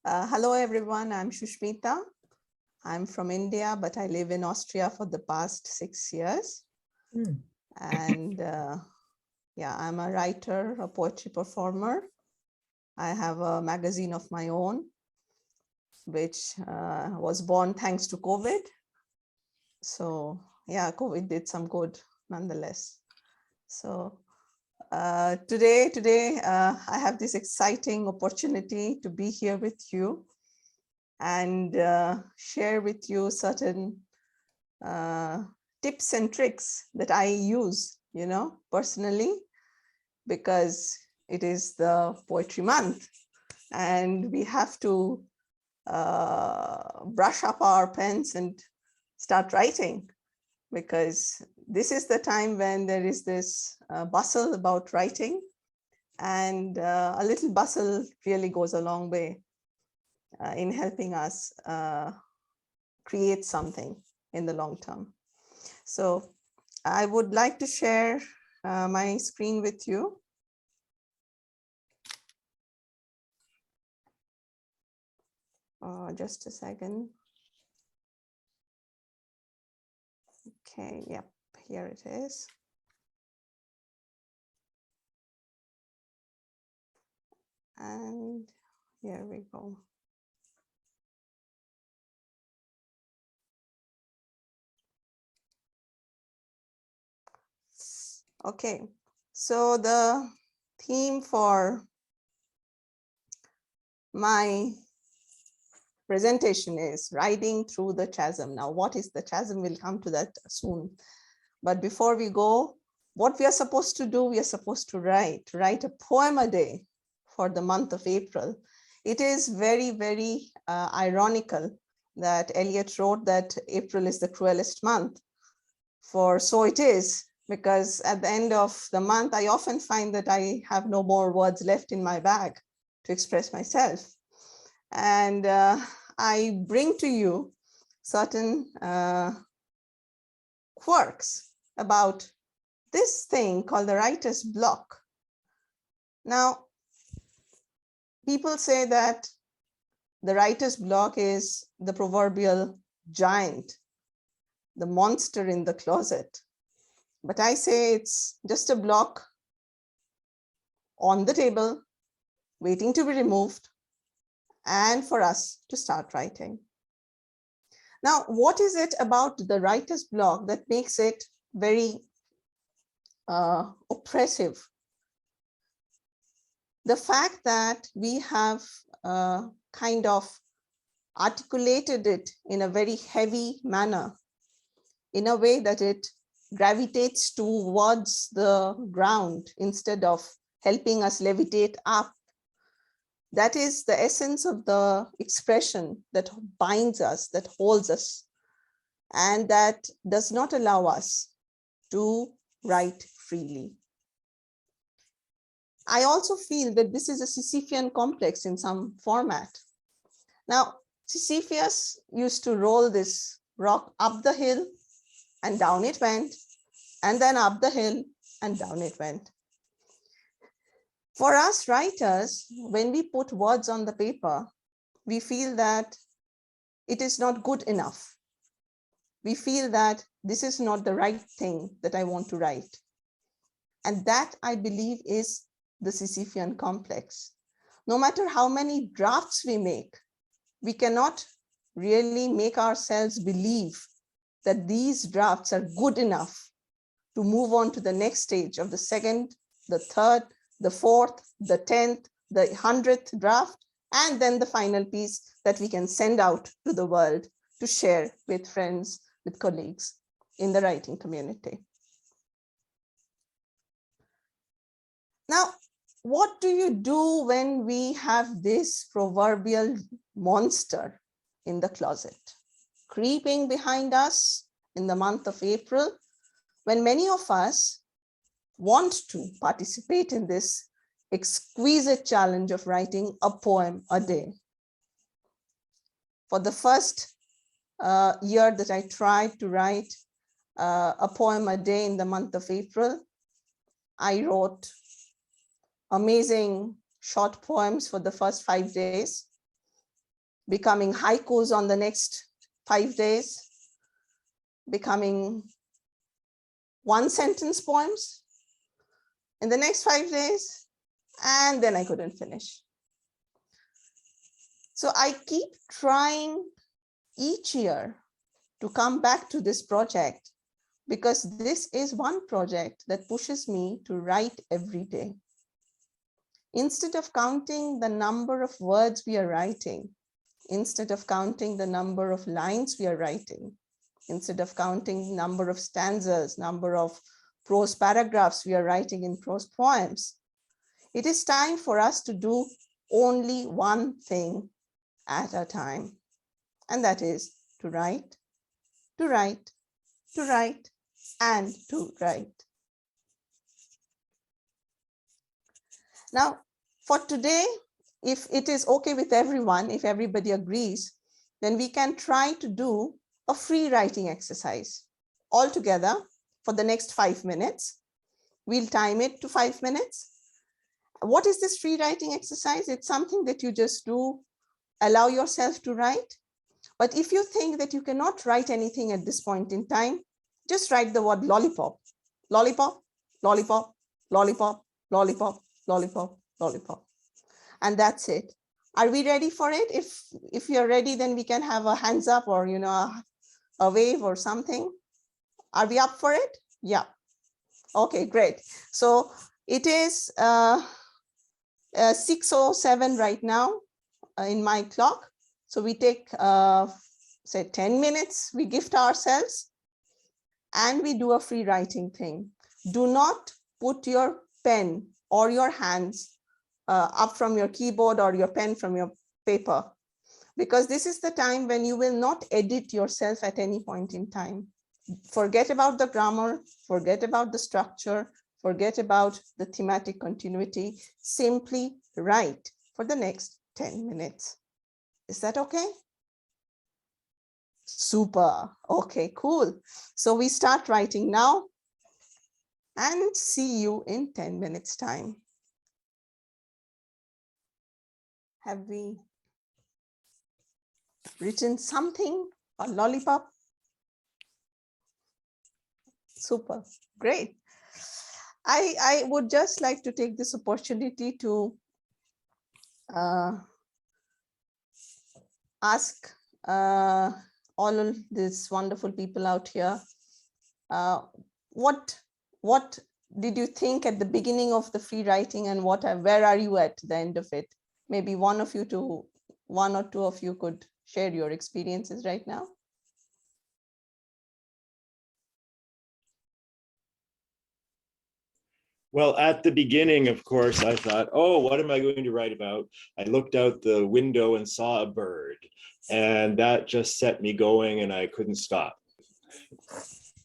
Hello, everyone. I'm SUSMITA. I'm from India, but I live in Austria for the past 6 years. And yeah, I'm a writer, a poetry performer. I have a magazine of my own, which was born thanks to COVID. So yeah, COVID did some good nonetheless. So today I have this exciting opportunity to be here with you and share with you certain tips and tricks that I use, personally, because it is the poetry month and we have to brush up our pens and start writing, because this is the time when there is this bustle about writing, and a little bustle really goes a long way in helping us create something in the long term. So I would like to share my screen with you. Just a second. Okay, yep, here it is. And here we go. Okay, so the theme for my presentation is riding through the chasm. Now, what is the chasm? We'll come to that soon. But before we go, what we are supposed to do, we are supposed to write a poem a day for the month of April. It is very, very ironical that Eliot wrote that April is the cruelest month. For so it is, because at the end of the month, I often find that I have no more words left in my bag to express myself. And I bring to you certain quirks about this thing called the writer's block. Now, people say that the writer's block is the proverbial giant, the monster in the closet. But I say it's just a block on the table, waiting to be removed, and for us to start writing. Now, what is it about the writer's block that makes it very oppressive? The fact that we have kind of articulated it in a very heavy manner, in a way that it gravitates towards the ground instead of helping us levitate up. That is the essence of the expression that binds us, that holds us, and that does not allow us to write freely. I also feel that this is a Sisyphean complex in some format. Now, Sisyphus used to roll this rock up the hill and down it went, and then up the hill and down it went. For us writers, when we put words on the paper, we feel that it is not good enough. We feel that this is not the right thing that I want to write. And that, I believe, is the Sisyphean complex. No matter how many drafts we make, we cannot really make ourselves believe that these drafts are good enough to move on to the next stage of the second, the third, the fourth, the 10th, the 100th draft, and then the final piece that we can send out to the world to share with friends, with colleagues in the writing community. Now, what do you do when we have this proverbial monster in the closet, creeping behind us in the month of April, when many of us want to participate in this exquisite challenge of writing a poem a day? For the first year that I tried to write a poem a day in the month of April, I wrote amazing short poems for the first 5 days. becoming haikus on the next 5 days, becoming one sentence poems in the next 5 days, and then I couldn't finish. So I keep trying each year to come back to this project, because this is one project that pushes me to write every day. Instead of counting the number of words we are writing, instead of counting the number of lines we are writing, instead of counting number of stanzas, number of prose paragraphs we are writing in prose poems, it is time for us to do only one thing at a time. And that is to write, to write, to write, and to write. Now, for today, if it is okay with everyone, if everybody agrees, then we can try to do a free writing exercise all together for the next 5 minutes. We'll time it to 5 minutes. What is this free writing exercise? It's something that you just do, allow yourself to write. But if you think that you cannot write anything at this point in time, just write the word lollipop, lollipop, lollipop, lollipop, lollipop, lollipop, lollipop. And that's it. Are we ready for it? If you're ready, then we can have a hands up or, you know, a wave or something. Are we up for it? Yeah. Okay, great. So it is 6:07 right now in my clock. So we take, say, 10 minutes, we gift ourselves, and we do a free writing thing. Do not put your pen or your hands up from your keyboard or your pen from your paper, because this is the time when you will not edit yourself at any point in time. Forget about the grammar, forget about the structure, forget about the thematic continuity. Simply write for the next 10 minutes. Is that okay? Super. Okay, cool. So we start writing now and see you in 10 minutes time. Have we written something? A lollipop? Super, great. I would just like to take this opportunity to ask all of these wonderful people out here, what did you think at the beginning of the free writing, and where are you at the end of it? Maybe one or two of you could share your experiences right now. Well, at the beginning, of course, I thought, oh, what am I going to write about? I looked out the window and saw a bird, and that just set me going, and I couldn't stop.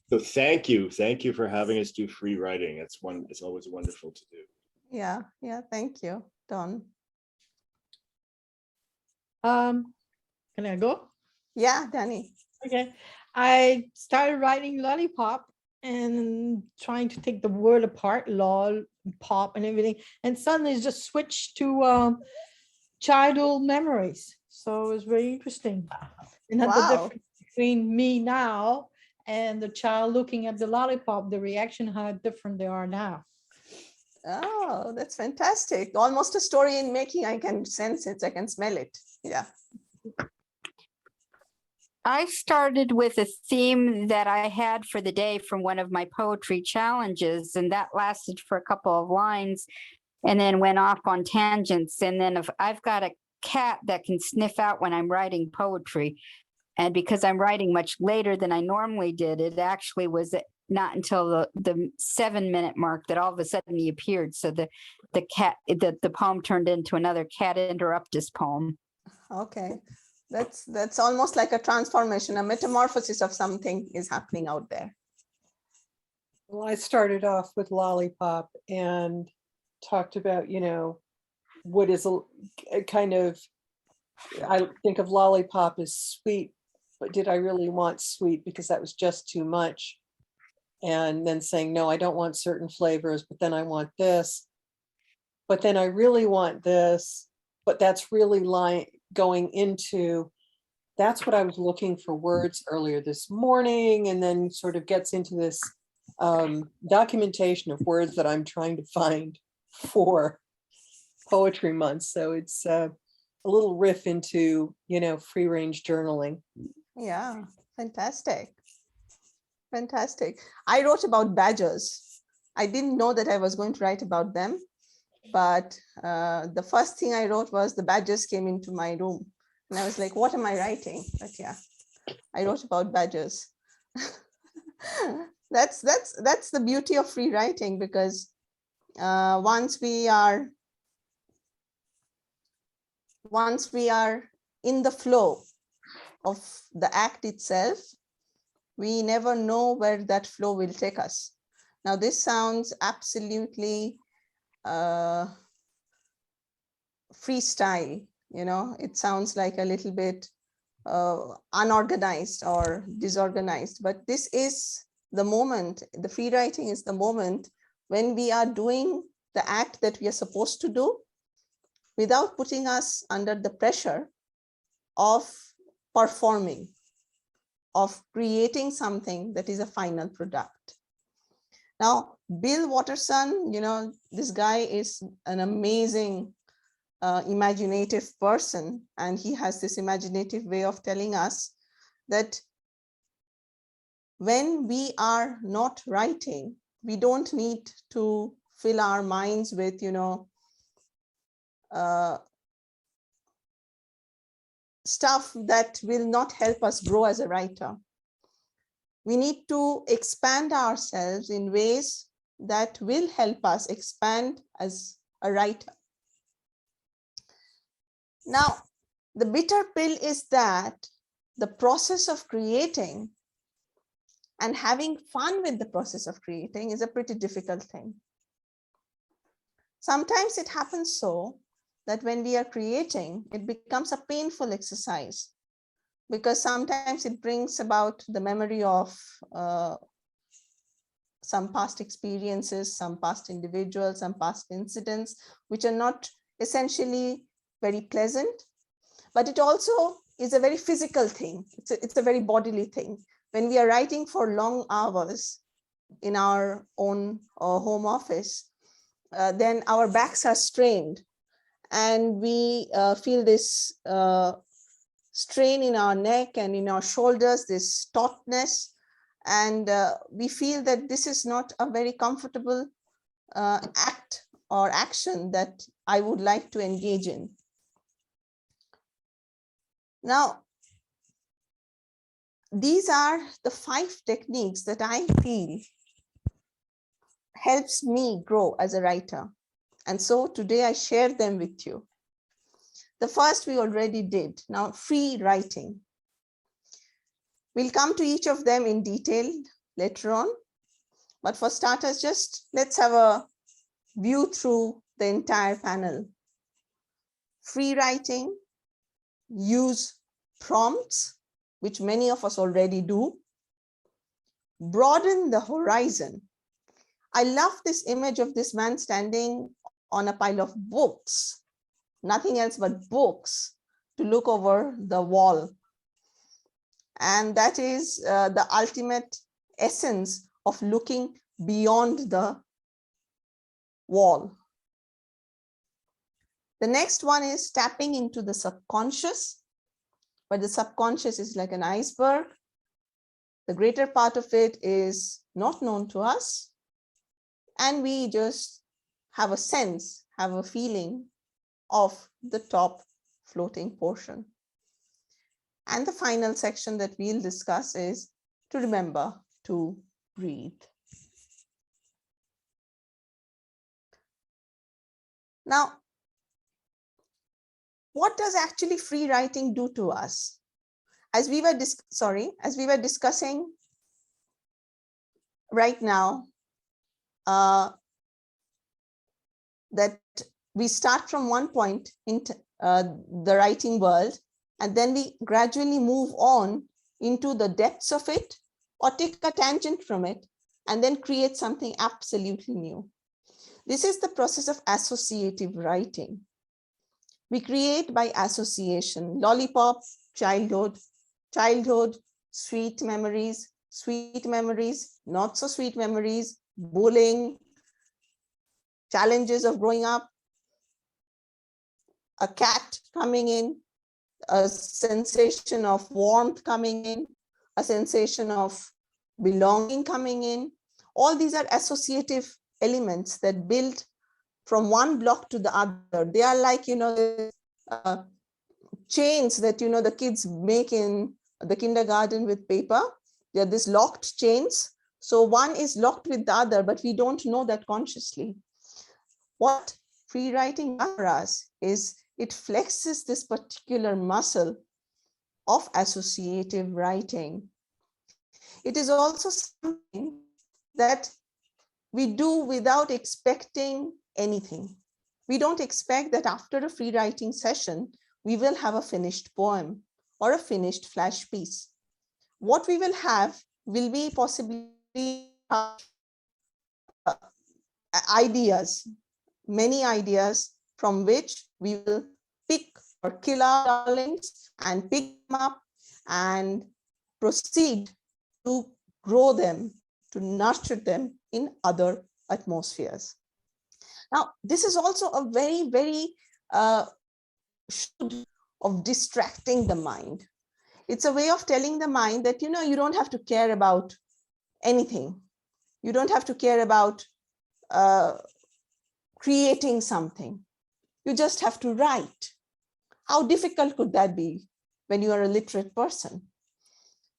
So thank you for having us do free writing. It's always wonderful to do. Yeah, thank you, Dawn. Can I go? Yeah, Danny. Okay. I started writing lollipop and trying to take the word apart, lol, pop, and everything, and suddenly it just switched to childhood memories. So it was very interesting. And Wow. the difference between me now and the child looking at the lollipop, the reaction, how different they are now. Oh, that's fantastic. Almost a story in making. I can sense it. I can smell it. Yeah. I started with a theme that I had for the day from one of my poetry challenges, and that lasted for a couple of lines and then went off on tangents. And then if I've got a cat that can sniff out when I'm writing poetry, and because I'm writing much later than I normally did, it actually was not until the 7-minute mark that all of a sudden he appeared. So the poem turned into another Cat Interruptus poem. Okay. That's almost like a transformation, a metamorphosis of something is happening out there. Well, I started off with lollipop and talked about, you know, what is a kind of, I think of lollipop as sweet, but did I really want sweet? Because that was just too much. And then saying, no, I don't want certain flavors, but then I want this. But then I really want this, but that's really going into, that's what I was looking for words earlier this morning, and then sort of gets into this documentation of words that I'm trying to find for Poetry Month. So it's a little riff into, free range journaling. Yeah, fantastic. Fantastic. I wrote about badgers. I didn't know that I was going to write about them, but the first thing I wrote was the badgers came into my room. And I was like, what am I writing? But yeah, I wrote about badgers. That's the beauty of free writing, because once we are in the flow of the act itself, we never know where that flow will take us. Now, this sounds absolutely freestyle, it sounds like a little bit unorganized or disorganized, but this is the moment. The free writing is the moment when we are doing the act that we are supposed to do without putting us under the pressure of performing, of creating something that is a final product. Now, Bill Watterson, this guy is an amazing imaginative person, and he has this imaginative way of telling us that when we are not writing, we don't need to fill our minds with, stuff that will not help us grow as a writer. We need to expand ourselves in ways that will help us expand as a writer. Now, the bitter pill is that the process of creating and having fun with the process of creating is a pretty difficult thing. Sometimes it happens so that when we are creating, it becomes a painful exercise, because sometimes it brings about the memory of some past experiences, some past individuals, some past incidents, which are not essentially very pleasant, but it also is a very physical thing. It's a very bodily thing. When we are writing for long hours in our own home office, then our backs are strained, and we feel this strain in our neck and in our shoulders, this tautness, and we feel that this is not a very comfortable act or action that I would like to engage in. Now, these are the 5 techniques that I feel helps me grow as a writer. And so today I share them with you. The first we already did. Now, free writing. We'll come to each of them in detail later on. But for starters, just let's have a view through the entire panel. Free writing, use prompts, which many of us already do. Broaden the horizon. I love this image of this man standing on a pile of books, nothing else but books, to look over the wall. And that is the ultimate essence of looking beyond the wall. The next one is tapping into the subconscious, but the subconscious is like an iceberg. The greater part of it is not known to us, and we just have a sense, have a feeling of the top floating portion. And the final section that we'll discuss is to remember to breathe. Now, what does actually free writing do to us? As we were discussing right now, that we start from one point in the writing world, and then we gradually move on into the depths of it, or take a tangent from it, and then create something absolutely new. This is the process of associative writing. We create by association. Lollipop, childhood, childhood, sweet memories, not so sweet memories, bullying, challenges of growing up, a cat coming in, a sensation of warmth coming in, a sensation of belonging coming in. All these are associative elements that build from one block to the other. They are like, chains that, the kids make in the kindergarten with paper. They are these locked chains. So one is locked with the other, but we don't know that consciously. What free writing does for us is it flexes this particular muscle of associative writing. It is also something that we do without expecting anything. We don't expect that after a free writing session, we will have a finished poem or a finished flash piece. What we will have will be possibly ideas, many ideas from which we will pick or kill our darlings and pick them up and proceed to grow them, to nurture them in other atmospheres. Now, this is also a very, very of distracting the mind. It's a way of telling the mind that, you don't have to care about anything. You don't have to care about creating something. You just have to write. How difficult could that be when you are a literate person?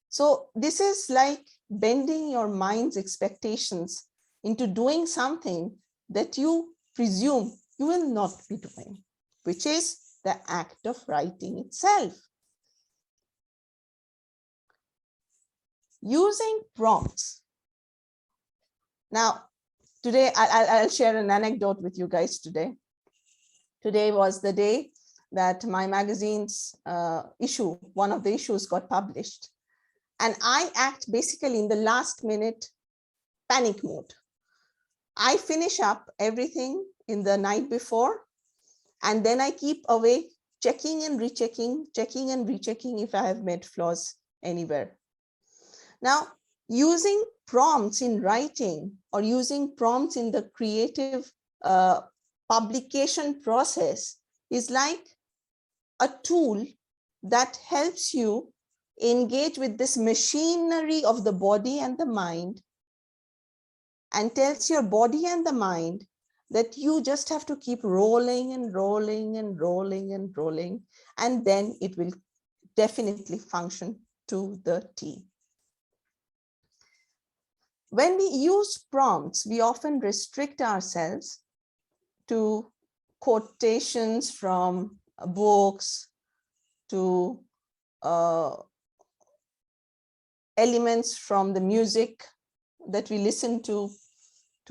So this is like bending your mind's expectations into doing something that you presume you will not be doing, which is the act of writing itself. Using prompts. Now, today, I'll share an anecdote with you guys today. Today was the day that my magazine's issue, one of the issues got published. And I act basically in the last minute panic mode. I finish up everything in the night before, and then I keep away checking and rechecking, checking and rechecking if I have made flaws anywhere. Now, using prompts in writing or using prompts in the creative publication process is like a tool that helps you engage with this machinery of the body and the mind and tells your body and the mind that you just have to keep rolling and rolling and rolling and rolling, and then it will definitely function to the T. When we use prompts, we often restrict ourselves to quotations from books, to elements from the music that we listen to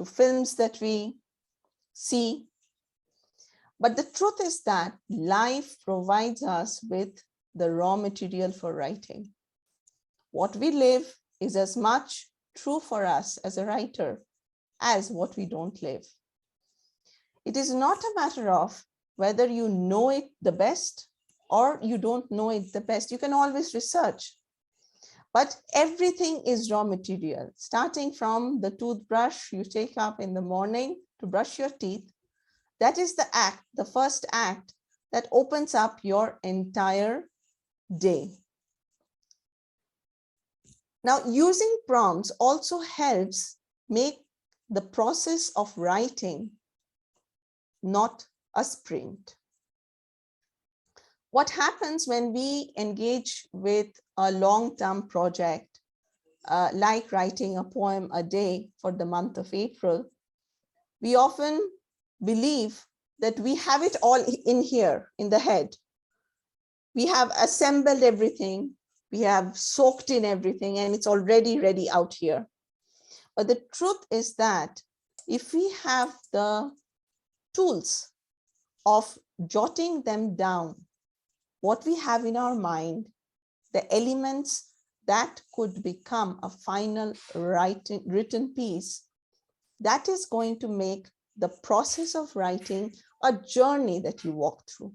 films that we see. But the truth is that life provides us with the raw material for writing. What we live is as much true for us as a writer as what we don't live. It is not a matter of whether you know it the best or you don't know it the best. You can always research. But everything is raw material, starting from the toothbrush you take up in the morning to brush your teeth. That is the act, the first act that opens up your entire day. Now, using prompts also helps make the process of writing not a sprint. What happens when we engage with a long-term project, like writing a poem a day for the month of April, we often believe that we have it all in here, in the head. We have assembled everything, we have soaked in everything, and it's already ready out here. But the truth is that if we have the tools of jotting them down, what we have in our mind, the elements that could become a final written piece, that is going to make the process of writing a journey that you walk through.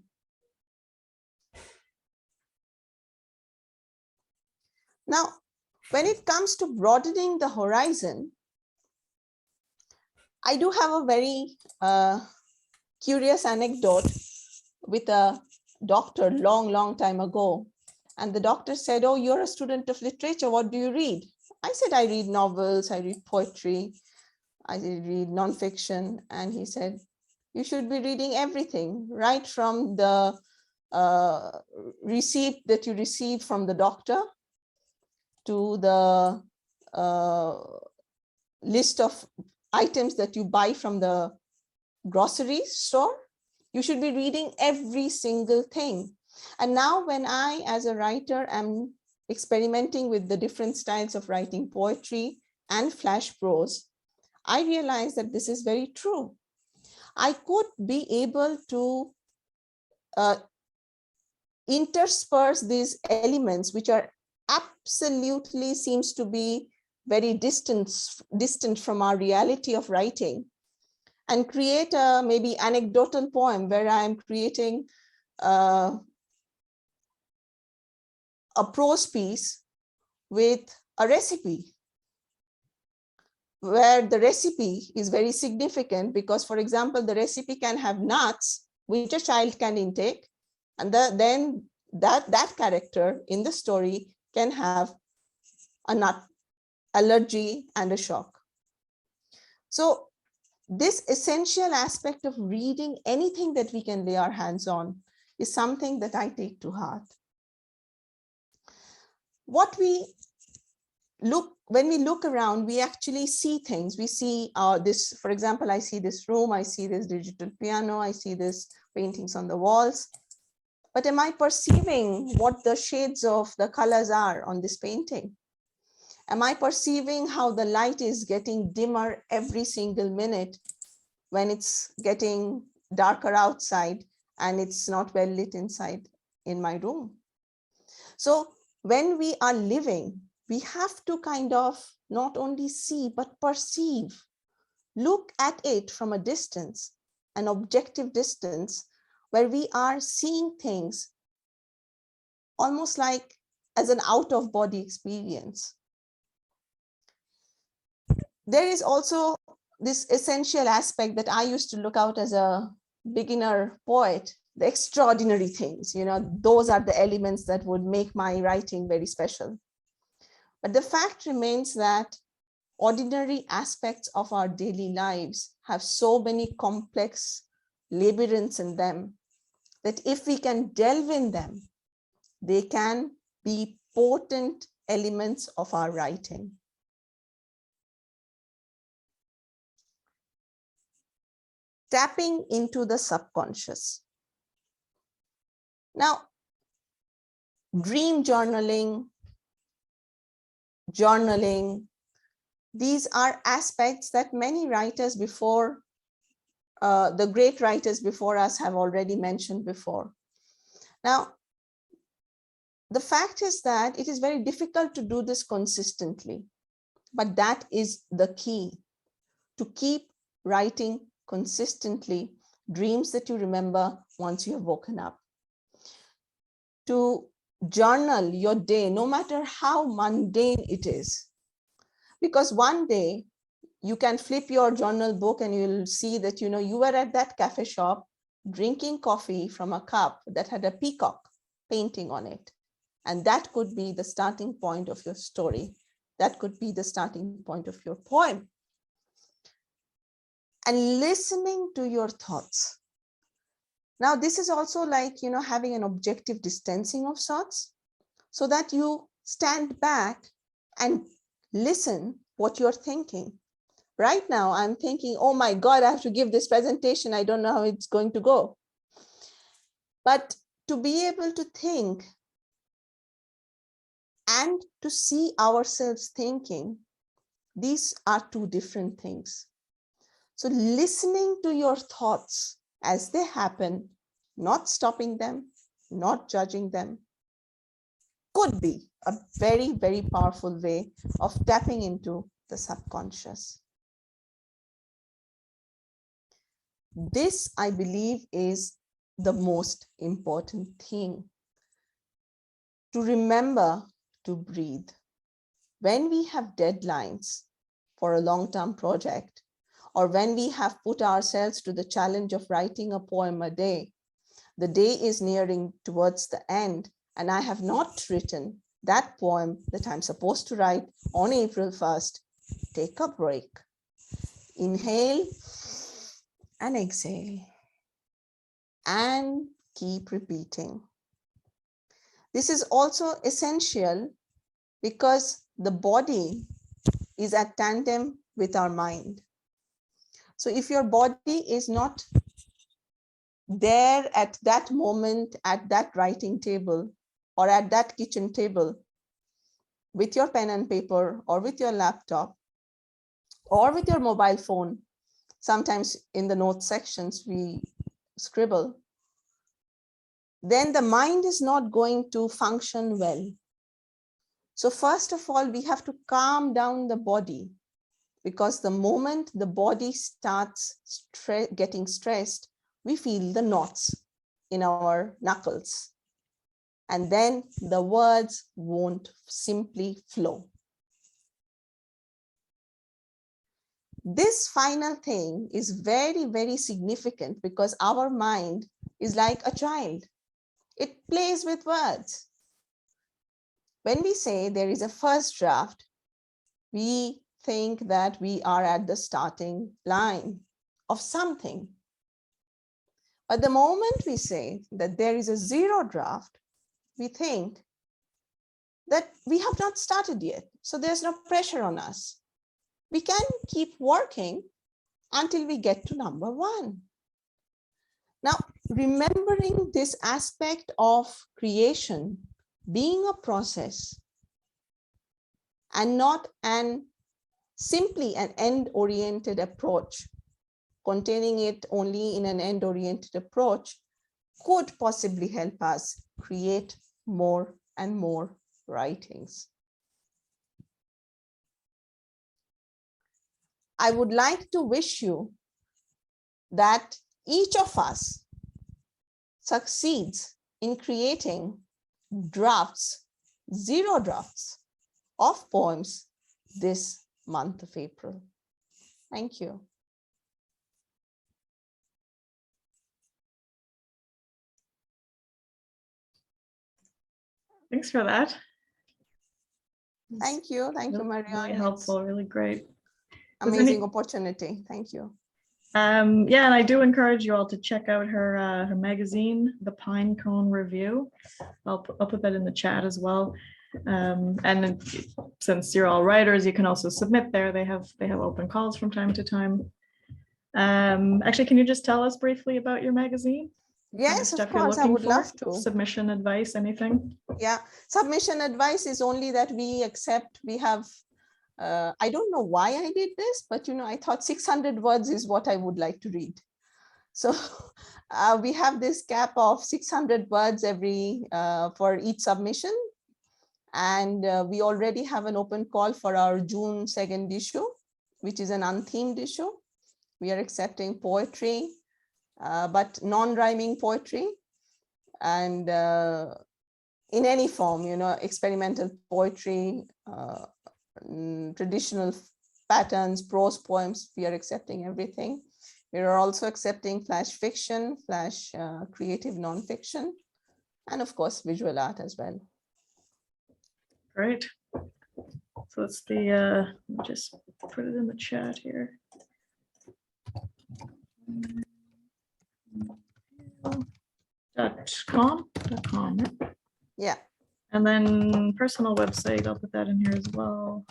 Now, when it comes to broadening the horizon, I do have a very curious anecdote with a doctor long time ago. And the doctor said, oh, you're a student of literature. What do you read? I said, I read novels, I read poetry, I read nonfiction. And he said, you should be reading everything, right from the receipt that you receive from the doctor to the list of items that you buy from the grocery store. You should be reading every single thing. And now when I, as a writer, am experimenting with the different styles of writing poetry and flash prose, I realize that this is very true. I could be able to intersperse these elements, which are absolutely seems to be very distant from our reality of writing, and create a maybe anecdotal poem where I'm creating a prose piece with a recipe, where the recipe is very significant because, for example, the recipe can have nuts, which a child can intake, and then that character in the story can have a nut allergy and a shock. So this essential aspect of reading anything that we can lay our hands on is something that I take to heart. When we look around, we actually see things. We see this, for example, I see this room, I see this digital piano, I see this paintings on the walls. But am I perceiving what the shades of the colors are on this painting? Am I perceiving how the light is getting dimmer every single minute when it's getting darker outside and it's not well lit inside in my room? So when we are living, we have to kind of not only see, but perceive, look at it from a distance, an objective distance, where we are seeing things almost like as an out-of-body experience. There is also this essential aspect that I used to look out as a beginner poet, the extraordinary things, those are the elements that would make my writing very special. But the fact remains that ordinary aspects of our daily lives have so many complex labyrinths in them that if we can delve in them, they can be potent elements of our writing. Tapping into the subconscious. Now, dream journaling, these are aspects that many writers before, the great writers before us have already mentioned before. Now, the fact is that it is very difficult to do this consistently, but that is the key, to keep writing consistently dreams that you remember once you have woken up. To journal your day, no matter how mundane it is, because one day you can flip your journal book and you'll see that you were at that cafe shop drinking coffee from a cup that had a peacock painting on it, and that could be the starting point of your story. That could be the starting point of your poem. And listening to your thoughts. Now, this is also like, having an objective distancing of sorts, so that you stand back and listen what you're thinking. Right now, I'm thinking, oh my God, I have to give this presentation. I don't know how it's going to go. But to be able to think and to see ourselves thinking, these are two different things. So listening to your thoughts as they happen, not stopping them, not judging them, could be a very, very powerful way of tapping into the subconscious. This, I believe, is the most important thing. To remember to breathe. When we have deadlines for a long-term project, or when we have put ourselves to the challenge of writing a poem a day, the day is nearing towards the end, and I have not written that poem that I'm supposed to write on April 1st, take a break. Inhale and exhale, and keep repeating. This is also essential because the body is at tandem with our mind. So if your body is not there at that moment, at that writing table, or at that kitchen table, with your pen and paper, or with your laptop, or with your mobile phone, sometimes in the notes sections we scribble, then the mind is not going to function well. So first of all, we have to calm down the body, because the moment the body starts getting stressed, we feel the knots in our knuckles. And then the words won't simply flow. This final thing is very, very significant because our mind is like a child. It plays with words. When we say there is a first draft, we think that we are at the starting line of something. But the moment we say that there is a zero draft, we think that we have not started yet, so there's no pressure on us. We can keep working until we get to number 1. Now, remembering this aspect of creation being a process and not simply an end-oriented approach, containing it only in an end-oriented approach, could possibly help us create more and more writings. I would like to wish you that each of us succeeds in creating drafts, zero drafts of poems this month of April. Thank you. Thanks for that. Thank you, Marianne. Really helpful, really great. Amazing opportunity. Thank you. Yeah, and I do encourage you all to check out her magazine, The Pine Cone Review. I'll put that in the chat as well. And then, since you're all writers, you can also submit there. They have open calls from time to time. Actually, can you just tell us briefly about your magazine? Yes, of course, I would love to. Submission advice, anything? Yeah, submission advice is only that we accept, we have, I don't know why I did this, but I thought 600 words is what I would like to read. So we have this cap of 600 words for each submission. And we already have an open call for our June 2nd issue, which is an unthemed issue. We are accepting poetry, but non-rhyming poetry, and in any form, experimental poetry, traditional patterns, prose poems, we are accepting everything. We are also accepting flash fiction, flash creative nonfiction, and of course, visual art as well. Great. So it's the, just put it in the chat here. .com. Yeah. And then personal website, I'll put that in here as well.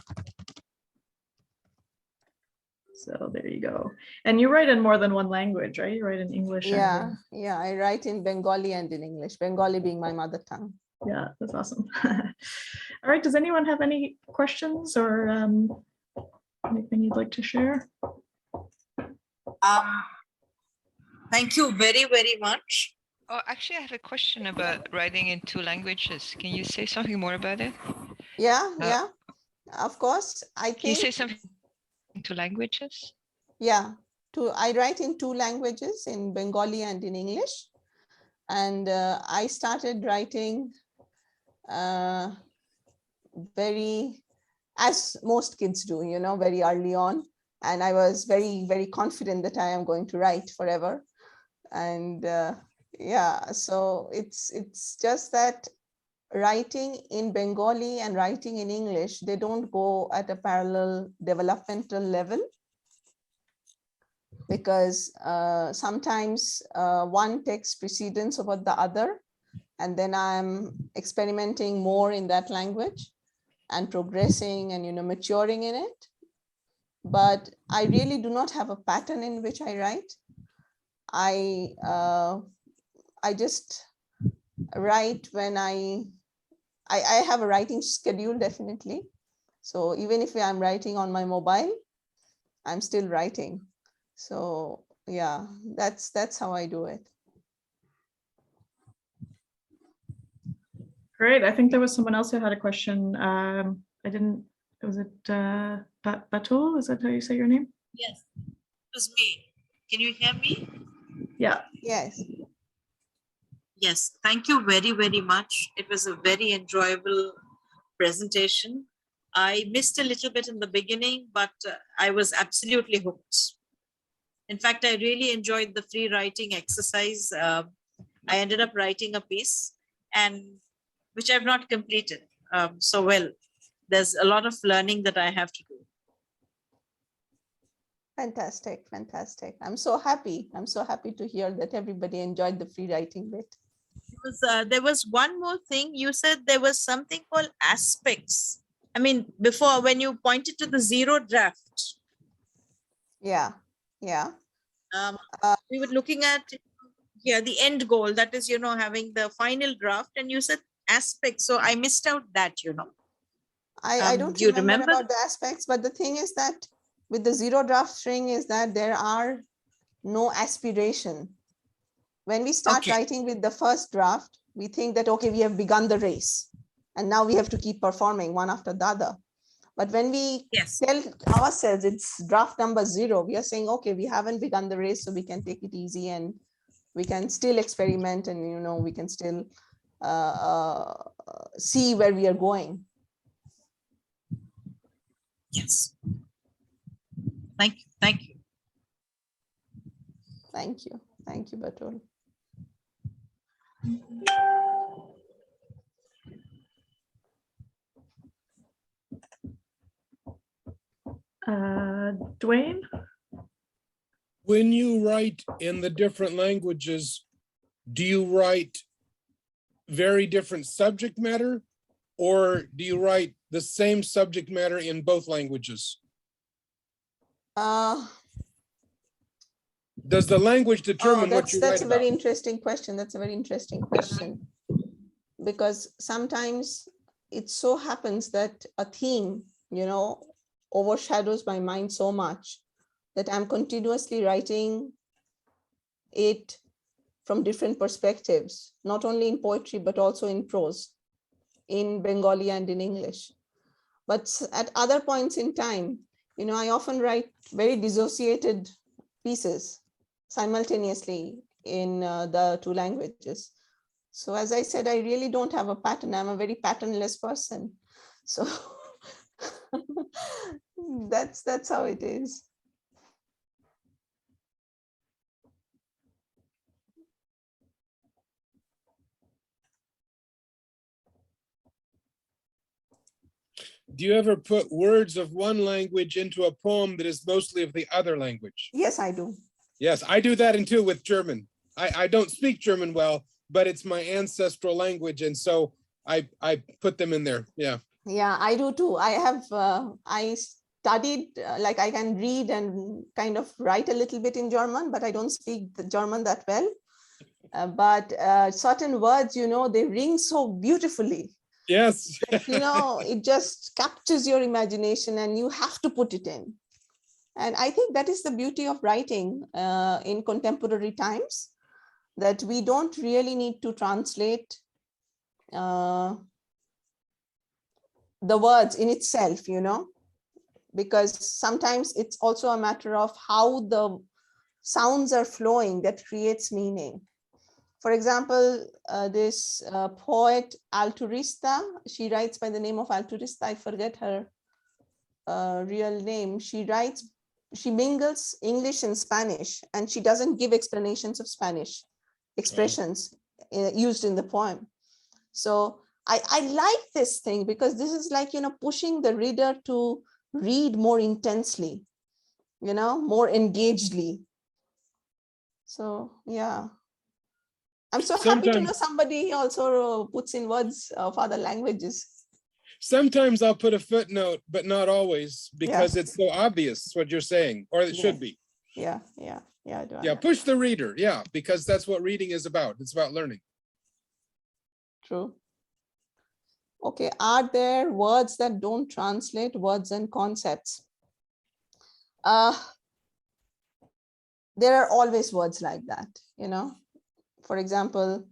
So there you go. And you write in more than one language, right? You write in English. Yeah, I write in Bengali and in English, Bengali being my mother tongue. Yeah, that's awesome. All right, does anyone have any questions or anything you'd like to share? Thank you very, very much. Oh, actually, I have a question about writing in 2 languages. Can you say something more about it? Yeah, of course. Can you say something in 2 languages? Yeah, I write in 2 languages, in Bengali and in English. And I started writing very, as most kids do, you know, very early on. And I was very, very confident that I am going to write forever. And yeah, so it's just that writing in Bengali and writing in English, they don't go at a parallel developmental level, because sometimes one takes precedence over the other, and then I'm experimenting more in that language and progressing and, you know, maturing in it. But I really do not have a pattern in which I write. I just write when I have a writing schedule, definitely. So even if I'm writing on my mobile, I'm still writing. So yeah, that's how I do it. Great. I think there was someone else who had a question. I didn't, was it Batul? Is that how you say your name? Yes, it was me. Can you hear me? Yeah. Yes. Yes, thank you very, very much. It was a very enjoyable presentation. I missed a little bit in the beginning, but I was absolutely hooked. In fact, I really enjoyed the free writing exercise. I ended up writing a piece, and which I've not completed. So well, there's a lot of learning that I have to do. Fantastic, fantastic. I'm so happy. I'm so happy to hear that everybody enjoyed the free writing bit. There was one more thing. You said there was something called aspects. I mean, before, when you pointed to the zero draft. Yeah, yeah. We were looking at the end goal, that is, you know, having the final draft, and you said aspects. So I missed out that, you know. I don't do you remember remember? about the aspects, but the thing is that with the zero draft string is that there are no aspiration. When we start writing with the first draft, we think that, okay, we have begun the race and now we have to keep performing one after the other. But when we tell ourselves it's draft number 0, we are saying, okay, we haven't begun the race, so we can take it easy and we can still experiment, and, you know, we can still see where we are going. Yes. Thank you. Thank you. Thank you. Thank you, Batul. Dwayne? When you write in the different languages, do you write very different subject matter, or do you write the same subject matter in both languages? Does the language determine what you write about? That's a very interesting question. That's a very interesting question. Because sometimes it so happens that a theme, you know, overshadows my mind so much that I'm continuously writing it from different perspectives, not only in poetry, but also in prose, in Bengali and in English. But at other points in time, you know, I often write very dissociated pieces simultaneously in the two languages. So as I said, I really don't have a pattern. I'm a very patternless person. So that's how it is. Do you ever put words of one language into a poem that is mostly of the other language? Yes, I do. Yes, I do that too with German. I don't speak German well, but it's my ancestral language, and so I put them in there. Yeah. Yeah, I do too. I have I studied, like I can read and kind of write a little bit in German, but I don't speak the German that well. But certain words, you know, they ring so beautifully. Yes. You know, it just captures your imagination and you have to put it in. And I think that is the beauty of writing in contemporary times, that we don't really need to translate the words in itself, you know, because sometimes it's also a matter of how the sounds are flowing that creates meaning. For example, this poet Alturista, she writes by the name of Alturista. I forget her real name. She mingles English and Spanish, and she doesn't give explanations of Spanish expressions used in the poem. So I like this thing because this is like, pushing the reader to read more intensely, more engagedly. So, yeah. I'm so happy to know somebody also puts in words of other languages. Sometimes I'll put a footnote, but not always, because it's so obvious what you're saying, or it should be. Yeah. Push the reader. Yeah, because that's what reading is about. It's about learning. True. Okay, are there words that don't translate, words and concepts? There are always words like that, For example,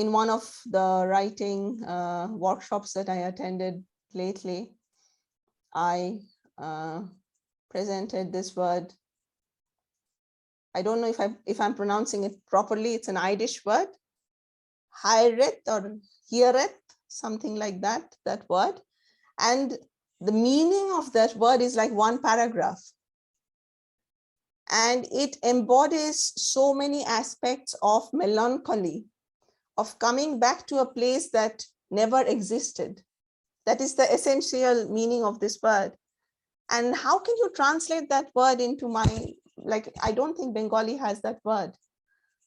in one of the writing workshops that I attended lately, I presented this word. I don't know if I'm pronouncing it properly. It's an Irish word, Hairet or Hieret, something like that word. And the meaning of that word is like one paragraph. And it embodies so many aspects of melancholy, of coming back to a place that never existed. That is the essential meaning of this word. And how can you translate that word into I don't think Bengali has that word.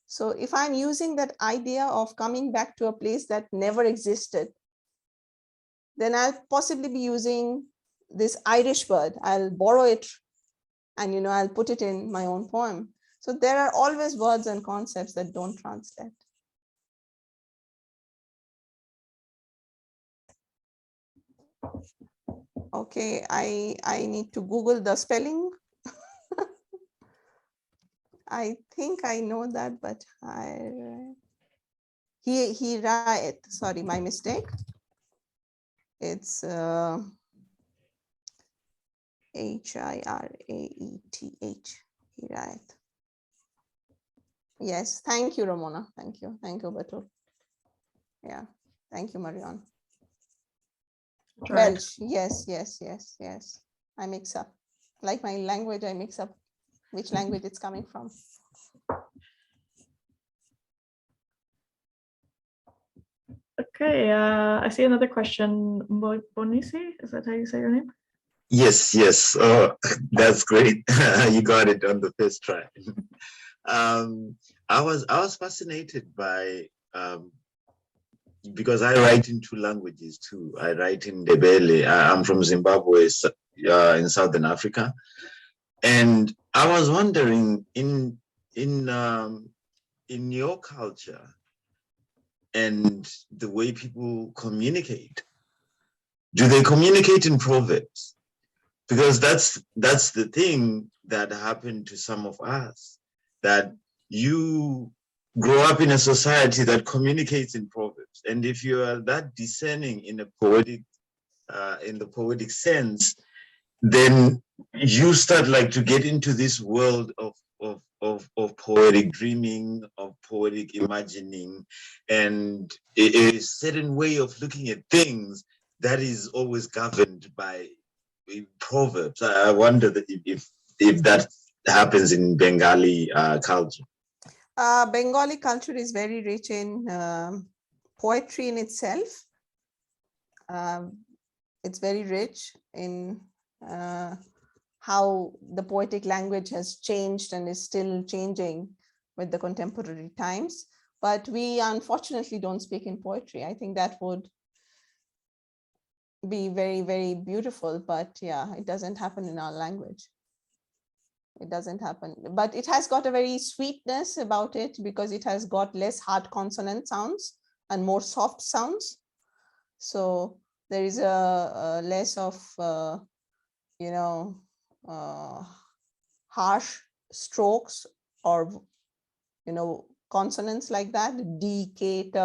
So if I'm using that idea of coming back to a place that never existed, then I'll possibly be using this Irish word. I'll borrow it and, I'll put it in my own poem. So there are always words and concepts that don't translate. Okay, I need to Google the spelling. I think I know that, but he right. Sorry, my mistake. It's H-I-R-A-E-T-H. Right. Yes, thank you, Ramona. Thank you, Batul. Yeah, thank you, Marion. Right. Welsh, yes. I mix up. Like my language, I mix up which language it's coming from. Okay, I see another question. Bonisi, is that how you say your name? Yes. Oh, that's great. You got it on the first try. I was fascinated by because I write in 2 languages too. I write in Ndebele. I'm from Zimbabwe, in Southern Africa, and I was wondering in your culture and the way people communicate, do they communicate in proverbs? Because that's the thing that happened to some of us, that you grow up in a society that communicates in proverbs, and if you are that discerning in a poetic, in the poetic sense, then you start to get into this world of poetic dreaming, of poetic imagining, and a certain way of looking at things that is always governed by proverbs. I wonder if that happens in Bengali culture. Bengali culture is very rich in poetry in itself. It's very rich in how the poetic language has changed and is still changing with the contemporary times. But we unfortunately don't speak in poetry. I think that would be very, very beautiful, but yeah, it doesn't happen in our language. It doesn't happen, but it has got a very sweetness about it because it has got less hard consonant sounds and more soft sounds. So there is a less of, harsh strokes or, consonants like that, D, K, T,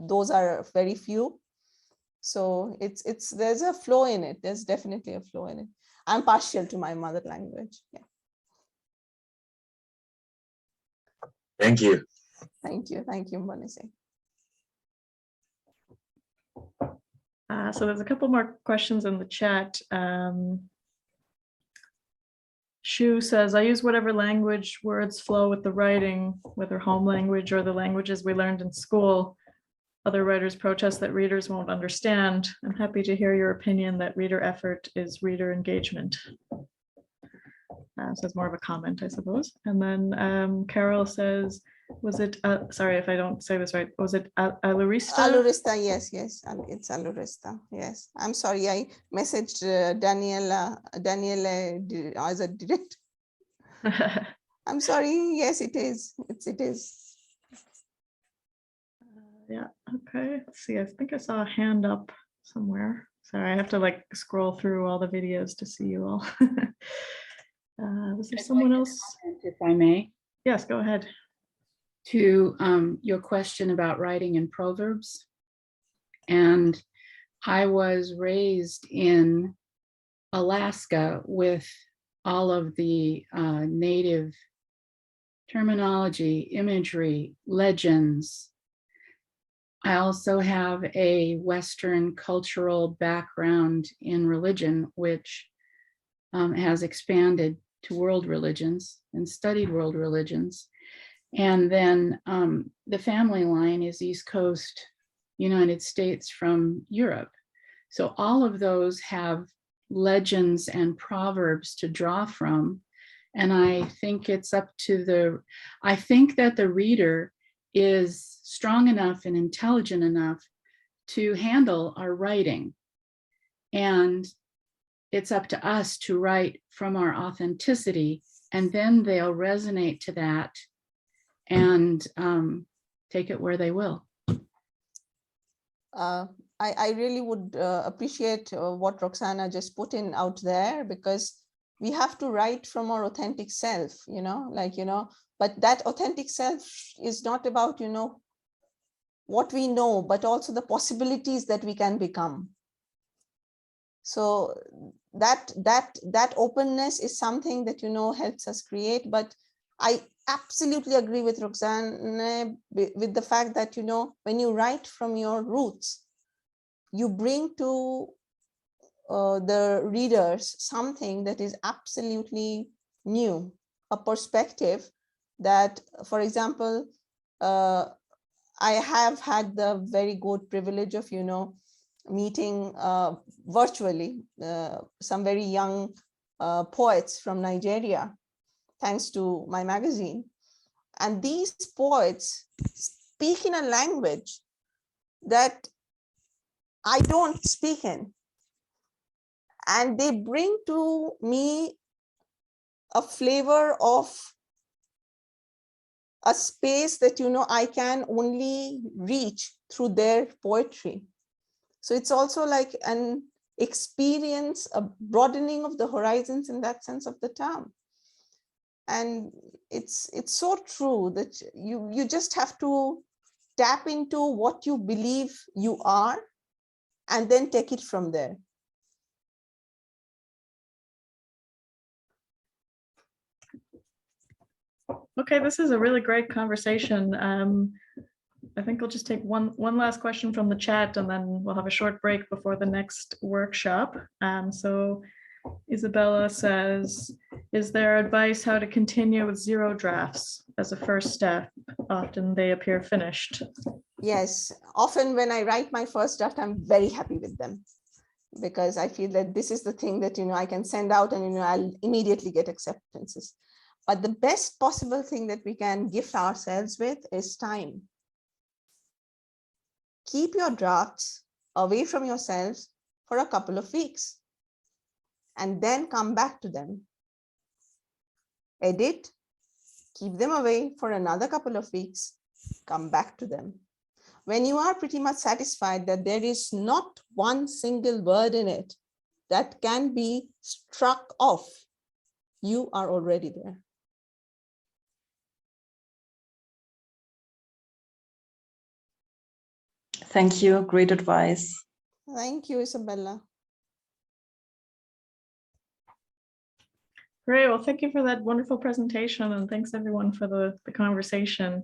those are very few. So there's a flow in it. There's definitely a flow in it. I'm partial to my mother language. Yeah. Thank you. Thank you, Vanessa. So there's a couple more questions in the chat. Shu says, I use whatever language words flow with the writing, whether home language or the languages we learned in school. Other writers protest that readers won't understand. I'm happy to hear your opinion that reader effort is reader engagement. So it's more of a comment, I suppose. And then Carol says, was it, sorry if I don't say this right, was it Alurista? Alurista, yes, it's Alurista, yes. I'm sorry, I messaged Daniela as a direct. I'm sorry, yes, it is, it is. Yeah, okay, let's see, I think I saw a hand up somewhere. Sorry, I have to like scroll through all the videos to see you all. Was there someone else? If I may. Yes, go ahead. To your question about writing in proverbs. And I was raised in Alaska with all of the native terminology, imagery, legends. I also have a Western cultural background in religion, which has expanded to world religions and studied world religions. And then the family line is East Coast, United States from Europe. So all of those have legends and proverbs to draw from. And I think it's up to I think that the reader is strong enough and intelligent enough to handle our writing. And it's up to us to write from our authenticity, and then they'll resonate to that and take it where they will. I really would appreciate what Roxana just put in out there, because we have to write from our authentic self, but that authentic self is not about, what we know, but also the possibilities that we can become. So that openness is something that, helps us create. But I absolutely agree with Roxanne with the fact that, when you write from your roots, you bring to the readers something that is absolutely new, a perspective that, for example, I have had the very good privilege of, meeting virtually some very young poets from Nigeria, thanks to my magazine. And these poets speak in a language that I don't speak in. And they bring to me a flavor of a space that, I can only reach through their poetry. So it's also like an experience, a broadening of the horizons in that sense of the term. And it's so true that you just have to tap into what you believe you are and then take it from there. Okay, this is a really great conversation. I think we'll just take one last question from the chat, and then we'll have a short break before the next workshop. So Isabella says, is there advice how to continue with 0 drafts as a first step? Often they appear finished. Yes, often when I write my first draft, I'm very happy with them, because I feel that this is the thing that, I can send out and, I'll immediately get acceptances. But the best possible thing that we can gift ourselves with is time. Keep your drafts away from yourselves for a couple of weeks and then come back to them. Edit, keep them away for another couple of weeks, come back to them. When you are pretty much satisfied that there is not one single word in it that can be struck off, you are already there. Thank you. Great advice. Thank you, Isabella. Great. Well, thank you for that wonderful presentation, and thanks everyone for the conversation.